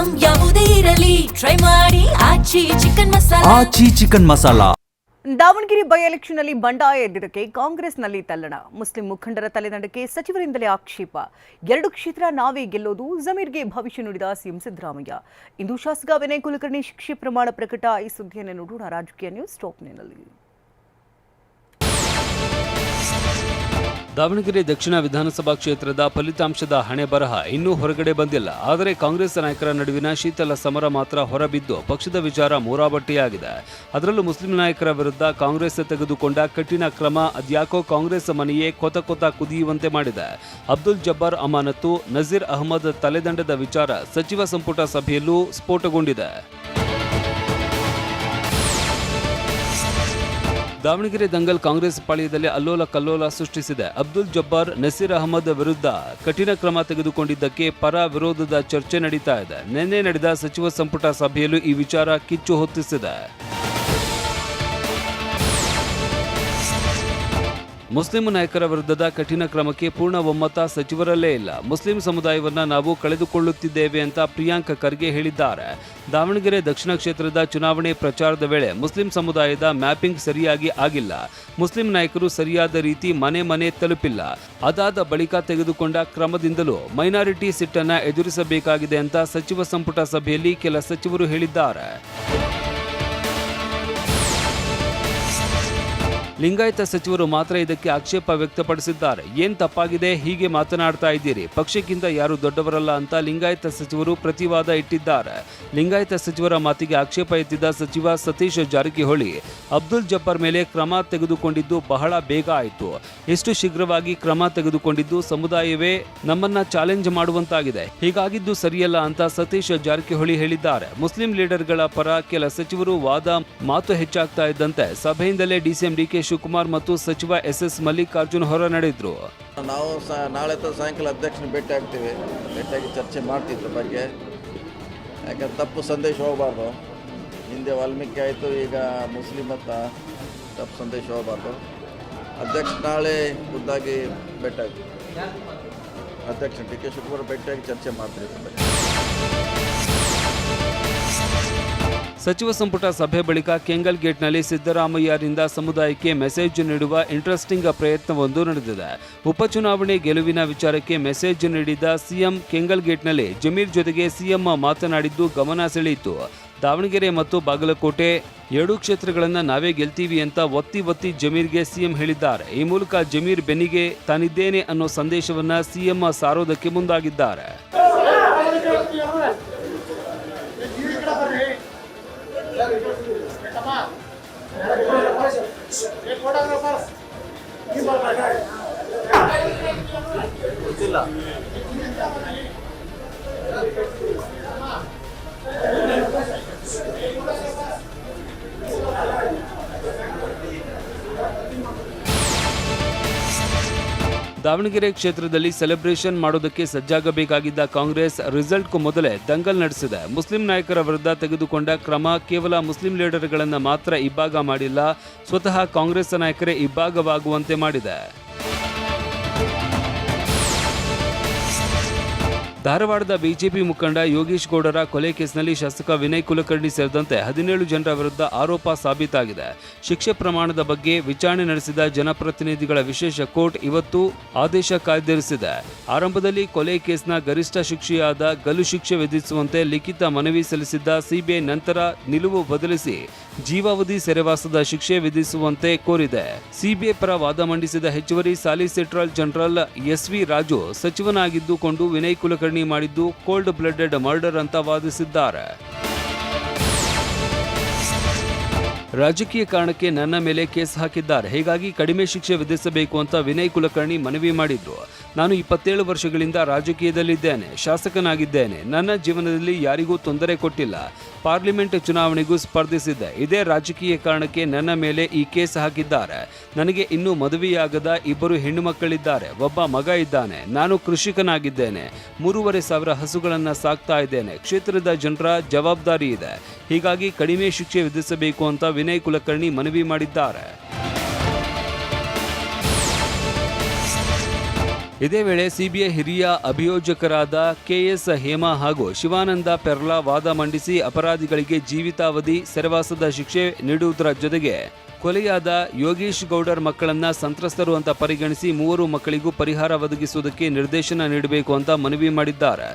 Item ಯಾವುದೇ ಇರಲಿ try ಮಾಡಿ Aachi chicken masala. Davanagere by election ನಲ್ಲಿ ಬಂಡಾಯ ಎದ್ದಿದ್ದಕ್ಕೆ ಕಾಂಗ್ರೆಸ್ನಲ್ಲಿ ತಲ್ಲಣ. ಮುಸ್ಲಿಂ ಮುಖಂಡರ ತಲೆದಂಡಕ್ಕೆ ಸಚಿವರಿಂದಲೇ ಆಕ್ಷೇಪ. 2 ಕ್ಷೇತ್ರ ನಾವೇ ಗೆಲ್ಲೋದು, ಜಮೀರ್ಗೆ ಭವಿಷ್ಯ ನುಡಿದ ಸಿಎಂ ಸಿದ್ದರಾಮಯ್ಯ. ಇಂದು ಶಾಸಕ ವಿನಯ್ ಕುಲಕರ್ಣಿ ಶಿಕ್ಷೆ ಪ್ರಮಾಣ ಪ್ರಕಟ. ಈ ಸುದ್ದಿಯನ್ನು ನೋಡೋಣ ರಾಜಕೀಯ ನ್ಯೂಸ್ ಟಾಪ್ನಲ್ಲಿ. ದಾವಣಗೆರೆ ದಕ್ಷಿಣ ವಿಧಾನಸಭಾ ಕ್ಷೇತ್ರದ ಫಲಿತಾಂಶದ ಹಣೆ ಬರಹ ಇನ್ನೂ ಹೊರಗಡೆ ಬಂದಿಲ್ಲ. ಆದರೆ ಕಾಂಗ್ರೆಸ್ ನಾಯಕರ ನಡುವಿನ ಶೀತಲ ಸಮರ ಮಾತ್ರ ಹೊರಬಿದ್ದು ಪಕ್ಷದ ವಿಚಾರ ಮೂರಾಬಟ್ಟಿಯಾಗಿದೆ. ಅದರಲ್ಲೂ ಮುಸ್ಲಿಂ ನಾಯಕರ ವಿರುದ್ಧ ಕಾಂಗ್ರೆಸ್ ತೆಗೆದುಕೊಂಡ ಕಠಿಣ ಕ್ರಮ ಅದ್ಯಾಕೋ ಕಾಂಗ್ರೆಸ್ ಮನೆಯೇ ಕೊತ ಕುದಿಯುವಂತೆ ಮಾಡಿದೆ. ಅಬ್ದುಲ್ ಜಬ್ಬಾರ್ ಅಮಾನತು, ನಜೀರ್ ಅಹಮದ್ ತಲೆದಂಡದ ವಿಚಾರ ಸಚಿವ ಸಂಪುಟ ಸಭೆಯಲ್ಲೂ ಸ್ಫೋಟಗೊಂಡಿದೆ. ದಾವಣಗೆರೆ ದಂಗಲ್ ಕಾಂಗ್ರೆಸ್ ಪಾಳ್ಯದಲ್ಲಿ ಅಲ್ಲೋಲ ಕಲ್ಲೋಲ ಸೃಷ್ಟಿಸಿದೆ. ಅಬ್ದುಲ್ ಜಬ್ಬಾರ್, ನಸೀರ್ ಅಹಮದ್ ವಿರುದ್ಧ ಕಠಿಣ ಕ್ರಮ ತೆಗೆದುಕೊಂಡಿದ್ದಕ್ಕೆ ಪರ ವಿರೋಧದ ಚರ್ಚೆ ನಡೀತಾ ಇದೆ. ನಿನ್ನೆ ನಡೆದ ಸಚಿವ ಸಂಪುಟ ಸಭೆಯಲ್ಲೂ ಈ ವಿಚಾರ ಕಿಚ್ಚು ಹೊತ್ತಿಸಿದೆ. ಮುಸ್ಲಿಂ ನಾಯಕರ ವಿರುದ್ಧದ ಕಠಿಣ ಕ್ರಮಕ್ಕೆ ಪೂರ್ಣ ಒಮ್ಮತ ಸಚಿವರಲ್ಲೇ ಇಲ್ಲ. ಮುಸ್ಲಿಂ ಸಮುದಾಯವನ್ನ ನಾವು ಕಳೆದುಕೊಳ್ಳುತ್ತಿದ್ದೇವೆ ಅಂತ ಪ್ರಿಯಾಂಕ್ ಖರ್ಗೆ ಹೇಳಿದ್ದಾರೆ. ದಾವಣಗೆರೆ ದಕ್ಷಿಣ ಕ್ಷೇತ್ರದ ಚುನಾವಣೆ ಪ್ರಚಾರದ ವೇಳೆ ಮುಸ್ಲಿಂ ಸಮುದಾಯದ ಮ್ಯಾಪಿಂಗ್ ಸರಿಯಾಗಿ ಆಗಿಲ್ಲ. ಮುಸ್ಲಿಂ ನಾಯಕರು ಸರಿಯಾದ ರೀತಿ ಮನೆ ತಲುಪಿಲ್ಲ. ಅದಾದ ಬಳಿಕ ತೆಗೆದುಕೊಂಡ ಕ್ರಮದಿಂದಲೂ ಮೈನಾರಿಟಿ ಸಿಟ್ಟನ್ನ ಎದುರಿಸಬೇಕಾಗಿದೆ ಅಂತ ಸಚಿವ ಸಂಪುಟ ಸಭೆಯಲ್ಲಿ ಕೆಲ ಸಚಿವರು ಹೇಳಿದ್ದಾರೆ. ಲಿಂಗಾಯತ ಸಚಿವರು ಮಾತ್ರ ಇದಕ್ಕೆ ಆಕ್ಷೇಪ ವ್ಯಕ್ತಪಡಿಸಿದ್ದಾರೆ. ಏನ್ ತಪ್ಪಾಗಿದೆ ಹೀಗೆ ಮಾತನಾಡ್ತಾ ಇದ್ದೀರಿ? ಪಕ್ಷಕ್ಕಿಂತ ಯಾರು ದೊಡ್ಡವರಲ್ಲ ಅಂತ ಲಿಂಗಾಯತ ಸಚಿವರು ಪ್ರತಿವಾದ ಇಟ್ಟಿದ್ದಾರೆ. ಲಿಂಗಾಯತ ಸಚಿವರ ಮಾತಿಗೆ ಆಕ್ಷೇಪ ಎತ್ತಿದ್ದ ಸಚಿವ ಸತೀಶ್ ಜಾರಕಿಹೊಳಿ, ಅಬ್ದುಲ್ ಜಬ್ಬಾರ್ ಮೇಲೆ ಕ್ರಮ ತೆಗೆದುಕೊಂಡಿದ್ದು ಬಹಳ ಬೇಗ ಆಯಿತು. ಎಷ್ಟು ಶೀಘ್ರವಾಗಿ ಕ್ರಮ ತೆಗೆದುಕೊಂಡಿದ್ದು ಸಮುದಾಯವೇ ನಮ್ಮನ್ನ ಚಾಲೆಂಜ್ ಮಾಡುವಂತಾಗಿದೆ. ಹೀಗಾಗಿದ್ದು ಸರಿಯಲ್ಲ ಅಂತ ಸತೀಶ್ ಜಾರಕಿಹೊಳಿ ಹೇಳಿದ್ದಾರೆ. ಮುಸ್ಲಿಂ ಲೀಡರ್ಗಳ ಪರ ಕೆಲ ಸಚಿವರು ವಾದ ಮಾತು ಹೆಚ್ಚಾಗ್ತಾ ಇದ್ದಂತೆ ಸಭೆಯಿಂದಲೇ ಡಿಸಿಎಂ ಡಿಕೆ ಶಿವಕುಮಾರ್ ಮತ್ತು ಸಚಿವ ಎಸ್ ಮಲ್ಲಿಕಾರ್ಜುನ್ ಹೊರ ನಡೆದ್ರು. ನಾವು ನಾಳೆ ಸಾಯಂಕಾಲ ಅಧ್ಯಕ್ಷನ ಭೇಟಿಯಾಗಿ ಚರ್ಚೆ ಮಾಡ್ತಿದ್ರ ಬಗ್ಗೆ. ಯಾಕಂದ್ರೆ ತಪ್ಪು ಸಂದೇಶ ಹೋಗಬಾರ್ದು. ಹಿಂದೆ ವಾಲ್ಮೀಕಿ ಆಯಿತು, ಈಗ ಮುಸ್ಲಿಂ ಅಂತ ತಪ್ಪು ಸಂದೇಶ ಹೋಗಬಾರ್ದು. ಅಧ್ಯಕ್ಷ ನಾಳೆ ಖುದ್ದಾಗಿ ಭೇಟಿಯಾಗಿ ಅಧ್ಯಕ್ಷ ಡಿ ಕೆ ಶಿವಕುಮಾರ್ ಭೇಟಿಯಾಗಿ ಚರ್ಚೆ ಮಾಡ್ತಿದ್ರು. ಸಚಿವ ಸಂಪುಟ ಸಭೆ ಬಳಿಕ ಕೆಂಗಲ್ ಗೇಟ್ನಲ್ಲಿ ಸಿದ್ದರಾಮಯ್ಯರಿಂದ ಸಮುದಾಯಕ್ಕೆ ಮೆಸೇಜ್ ನೀಡುವ ಇಂಟ್ರೆಸ್ಟಿಂಗ್ ಪ್ರಯತ್ನವೊಂದು ನಡೆದಿದೆ. ಉಪಚುನಾವಣೆ ಗೆಲುವಿನ ವಿಚಾರಕ್ಕೆ ಮೆಸೇಜ್ ನೀಡಿದ ಸಿಎಂ ಕೆಂಗಲ್ ಗೇಟ್ನಲ್ಲಿ ಜಮೀರ್ ಜೊತೆಗೆ ಸಿಎಂ ಮಾತನಾಡಿದ್ದು ಗಮನ ಸೆಳೆಯಿತು. ದಾವಣಗೆರೆ ಮತ್ತು ಬಾಗಲಕೋಟೆ 2 ಕ್ಷೇತ್ರಗಳನ್ನು ನಾವೇ ಗೆಲ್ತೀವಿ ಅಂತ ಒತ್ತಿ ಜಮೀರ್ಗೆ ಸಿಎಂ ಹೇಳಿದ್ದಾರೆ. ಈ ಮೂಲಕ ಜಮೀರ್ ಬೆನ್ನಿಗೆ ತಾನಿದ್ದೇನೆ ಅನ್ನೋ ಸಂದೇಶವನ್ನ ಸಿಎಂ ಸಾರೋದಕ್ಕೆ ಮುಂದಾಗಿದ್ದಾರೆ. ದಾವಣಗೆರೆ ಕ್ಷೇತ್ರದಲ್ಲಿ ಸೆಲೆಬ್ರೇಷನ್ ಮಾಡೋದಕ್ಕೆ ಸಜ್ಜಾಗಬೇಕಾಗಿದ್ದ ಕಾಂಗ್ರೆಸ್ ರಿಸಲ್ಟ್ಗೂ ಮೊದಲೇ ದಂಗಲ್ ನಡೆಸಿದೆ. ಮುಸ್ಲಿಂ ನಾಯಕರ ವಿರುದ್ಧ ತೆಗೆದುಕೊಂಡ ಕ್ರಮ ಕೇವಲ ಮುಸ್ಲಿಂ ಲೀಡರ್ಗಳನ್ನು ಮಾತ್ರ ಇಬ್ಬಾಗ ಮಾಡಿಲ್ಲ, ಸ್ವತಃ ಕಾಂಗ್ರೆಸ್ ನಾಯಕರೇ ಇಬ್ಬಾಗವಾಗುವಂತೆ ಮಾಡಿದೆ. ಧಾರವಾಡದ ಬಿಜೆಪಿ ಮುಖಂಡ ಯೋಗೀಶ್ ಗೌಡರ ಕೊಲೆ ಕೇಸ್ನಲ್ಲಿ ಶಾಸಕ ವಿನಯ್ ಕುಲಕರ್ಣಿ ಸೇರಿದಂತೆ 17 ಜನರ ವಿರುದ್ಧ ಆರೋಪ ಸಾಬೀತಾಗಿದೆ. ಶಿಕ್ಷೆ ಪ್ರಮಾಣದ ಬಗ್ಗೆ ವಿಚಾರಣೆ ನಡೆಸಿದ ಜನಪ್ರತಿನಿಧಿಗಳ ವಿಶೇಷ ಕೋರ್ಟ್ ಇವತ್ತು ಆದೇಶ ಕಾಯ್ದಿರಿಸಿದೆ. ಆರಂಭದಲ್ಲಿ ಕೊಲೆ ಕೇಸ್ನ ಗರಿಷ್ಠ ಶಿಕ್ಷೆಯಾದ ಗಲ್ಲು ಶಿಕ್ಷೆ ವಿಧಿಸುವಂತೆ ಲಿಖಿತ ಮನವಿ ಸಲ್ಲಿಸಿದ್ದ ಸಿಬಿಐ ನಂತರ ನಿಲುವು ಬದಲಿಸಿ ಜೀವಾವಧಿ ಸೆರೆವಾಸದ ಶಿಕ್ಷೆ ವಿಧಿಸುವಂತೆ ಕೋರಿದೆ. ಸಿಬಿಐ ಪರ ವಾದ ಮಂಡಿಸಿದ ಹೆಚ್ಚುವರಿ ಸಾಲಿಸಿಟರ್ ಜನರಲ್ ಎಸ್.ವಿ. ರಾಜು ಸಚಿವನಾಗಿದ್ದುಕೊಂಡು ವಿನಯ್ ಕುಲಕರ್ಣಿ ಮಾಡಿದ್ದು ಕೋಲ್ಡ್ ಬ್ಲಡೆಡ್ ಮರ್ಡರ್ ಅಂತ ವಾದಿಸಿದ್ದಾರೆ. ರಾಜಕೀಯ ಕಾರಣಕ್ಕೆ ನನ್ನ ಮೇಲೆ ಕೇಸ್ ಹಾಕಿದ್ದಾರೆ, ಹೀಗಾಗಿ ಕಡಿಮೆ ಶಿಕ್ಷೆ ವಿಧಿಸಬೇಕು ಅಂತ ವಿನಯ್ ಕುಲಕರ್ಣಿ ಮನವಿ ಮಾಡಿದ್ರು. ನಾನು 27 ವರ್ಷಗಳಿಂದ ರಾಜಕೀಯದಲ್ಲಿದ್ದೇನೆ, ಶಾಸಕನಾಗಿದ್ದೇನೆ. ನನ್ನ ಜೀವನದಲ್ಲಿ ಯಾರಿಗೂ ತೊಂದರೆ ಕೊಟ್ಟಿಲ್ಲ. ಪಾರ್ಲಿಮೆಂಟ್ ಚುನಾವಣೆಗೂ ಸ್ಪರ್ಧಿಸಿದ್ದೆ. ಇದೇ ರಾಜಕೀಯ ಕಾರಣಕ್ಕೆ ನನ್ನ ಮೇಲೆ ಈ ಕೇಸ್ ಹಾಕಿದ್ದಾರೆ. ನನಗೆ ಇನ್ನೂ ಮದುವೆಯಾಗದ 2 ಹೆಣ್ಣು ಮಕ್ಕಳಿದ್ದಾರೆ, ಒಬ್ಬ ಮಗ ಇದ್ದಾನೆ. ನಾನು ಕೃಷಿಕನಾಗಿದ್ದೇನೆ. 3,500 ಹಸುಗಳನ್ನು ಸಾಕ್ತಾ ಇದ್ದೇನೆ. ಕ್ಷೇತ್ರದ ಜನರ ಜವಾಬ್ದಾರಿ ಇದೆ. ಹೀಗಾಗಿ ಕಡಿಮೆ ಶಿಕ್ಷೆ ವಿಧಿಸಬೇಕು ಅಂತ ವಿನಯ್ ಕುಲಕರ್ಣಿ ಮನವಿ ಮಾಡಿದ್ದಾರೆ. ಇದೇ ವೇಳೆ ಸಿಬಿಐ ಹಿರಿಯ ಅಭಿಯೋಜಕರಾದ ಕೆಎಸ್ ಹೇಮಾ ಹಾಗೂ ಶಿವಾನಂದ ಪೆರ್ಲಾ ವಾದ ಮಂಡಿಸಿ ಅಪರಾಧಿಗಳಿಗೆ ಜೀವಿತಾವಧಿ ಸೆರೆವಾಸದ ಶಿಕ್ಷೆ ನೀಡುವುದರ ಜೊತೆಗೆ ಕೊಲೆಯಾದ ಯೋಗೀಶ್ ಗೌಡರ್ ಮಕ್ಕಳನ್ನ ಸಂತ್ರಸ್ತರು ಅಂತ ಪರಿಗಣಿಸಿ 3 ಮಕ್ಕಳಿಗೂ ಪರಿಹಾರ ಒದಗಿಸುವುದಕ್ಕೆ ನಿರ್ದೇಶನ ನೀಡಬೇಕು ಅಂತ ಮನವಿ ಮಾಡಿದ್ದಾರೆ.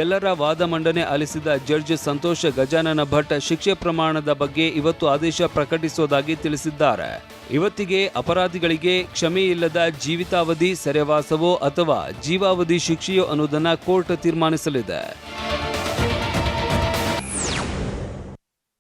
ಎಲ್ಲರ ವಾದ ಮಂಡನೆ ಆಲಿಸಿದ ಜಡ್ಜ್ ಸಂತೋಷ್ ಗಜಾನನ ಭಟ್ ಶಿಕ್ಷೆ ಪ್ರಮಾಣದ ಬಗ್ಗೆ ಇವತ್ತು ಆದೇಶ ಪ್ರಕಟಿಸುವುದಾಗಿ ತಿಳಿಸಿದ್ದಾರೆ. ಇವತ್ತಿಗೆ ಅಪರಾಧಿಗಳಿಗೆ ಕ್ಷಮೆಯಿಲ್ಲದ ಜೀವಿತಾವಧಿ ಸೆರೆವಾಸವೋ ಅಥವಾ ಜೀವಾವಧಿ ಶಿಕ್ಷೆಯೋ ಅನ್ನೋದನ್ನ ಕೋರ್ಟ್ ತೀರ್ಮಾನಿಸಲಿದೆ.